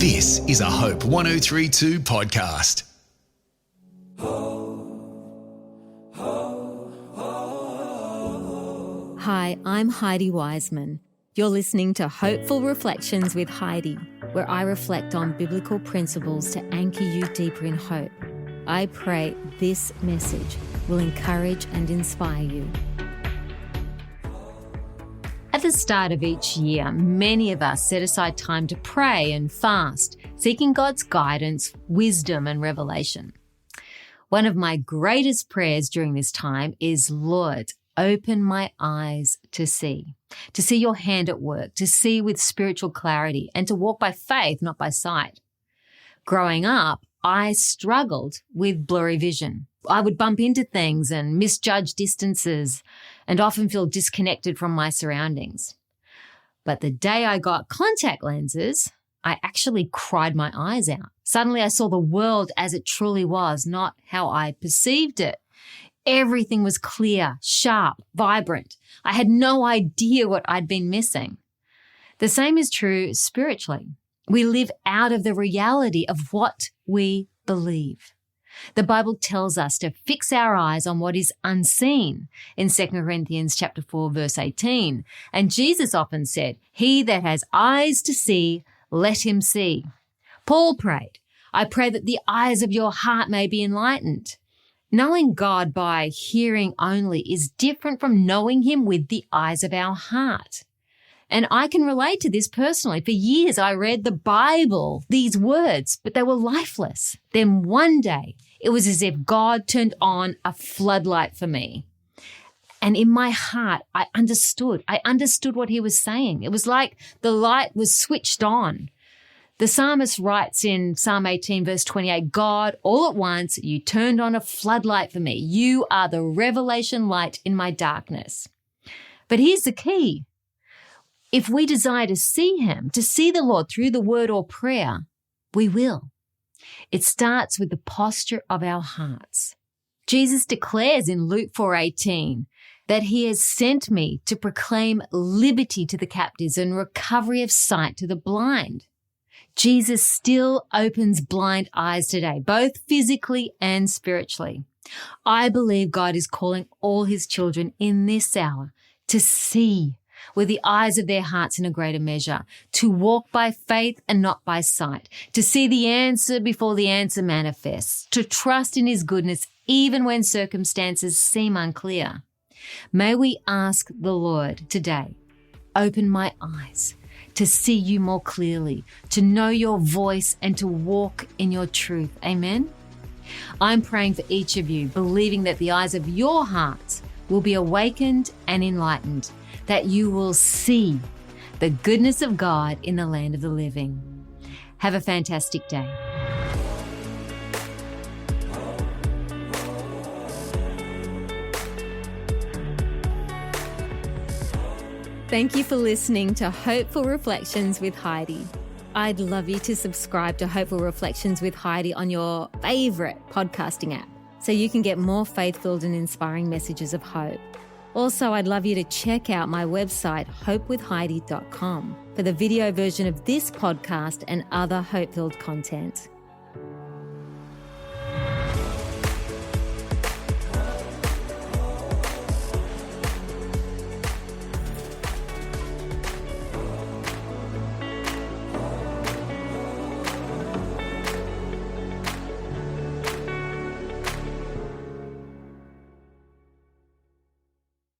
This is a Hope 1032 podcast. Hi, I'm Heidi Wiseman. You're listening to Hopeful Reflections with Heidi, where I reflect on biblical principles to anchor you deeper in hope. I pray this message will encourage and inspire you. At the start of each year, many of us set aside time to pray and fast, seeking God's guidance, wisdom, and revelation. One of my greatest prayers during this time is, Lord, open my eyes to see your hand at work, to see with spiritual clarity, and to walk by faith, not by sight. Growing up, I struggled with blurry vision. I would bump into things and misjudge distances and often feel disconnected from my surroundings. But the day I got contact lenses, I actually cried my eyes out. Suddenly I saw the world as it truly was, not how I perceived it. Everything was clear, sharp, vibrant. I had no idea what I'd been missing. The same is true spiritually. We live out of the reality of what we believe. The Bible tells us to fix our eyes on what is unseen in 2 Corinthians chapter 4, verse 18. And Jesus often said, "He that has eyes to see, let him see." Paul prayed, "I pray that the eyes of your heart may be enlightened." Knowing God by hearing only is different from knowing him with the eyes of our heart. And I can relate to this personally. For years, I read the Bible, these words, but they were lifeless. Then one day, it was as if God turned on a floodlight for me. And in my heart, I understood what he was saying. It was like the light was switched on. The psalmist writes in Psalm 18, verse 28, God, all at once, you turned on a floodlight for me. You are the revelation light in my darkness. But here's the key. If we desire to see him, to see the Lord through the word or prayer, we will. It starts with the posture of our hearts. Jesus declares in Luke 4:18 that he has sent me to proclaim liberty to the captives and recovery of sight to the blind. Jesus still opens blind eyes today, both physically and spiritually. I believe God is calling all his children in this hour to see with the eyes of their hearts in a greater measure, to walk by faith and not by sight, to see the answer before the answer manifests, to trust in his goodness even when circumstances seem unclear. May we ask the Lord today, open my eyes to see you more clearly, to know your voice and to walk in your truth. Amen. I'm praying for each of you, believing that the eyes of your hearts will be awakened and enlightened, that you will see the goodness of God in the land of the living. Have a fantastic day. Thank you for listening to Hopeful Reflections with Heidi. I'd love you to subscribe to Hopeful Reflections with Heidi on your favorite podcasting app so you can get more faith-filled and inspiring messages of hope. Also, I'd love you to check out my website, hopewithheidi.com, for the video version of this podcast and other hope-filled content.